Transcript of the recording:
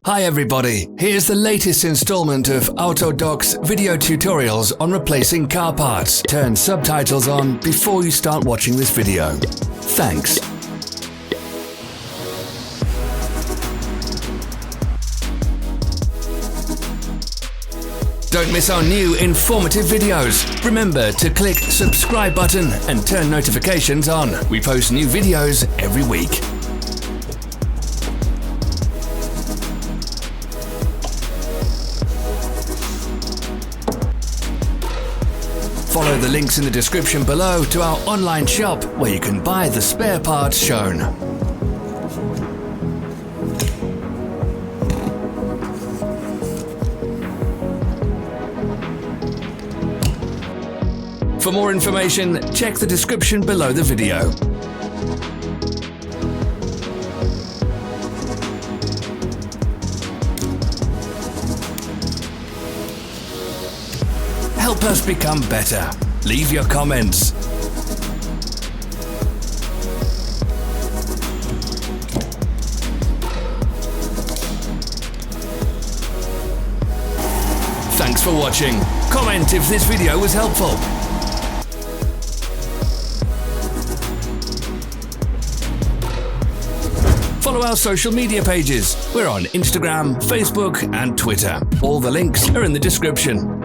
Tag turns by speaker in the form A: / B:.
A: Hi everybody, here's the latest installment of Autodoc's video tutorials on replacing car parts. Turn subtitles on before you start watching this video. Thanks. Don't miss our new informative videos. Remember to click subscribe button and turn notifications on. We post new videos every week. Follow the links in the description below to our online shop where you can buy the spare parts shown. For more information, check the description below the video. Help us become better. Leave your comments. Thanks for watching. Comment if this video was helpful. Follow our social media pages. We're on Instagram, Facebook, and Twitter. All the links are in the description.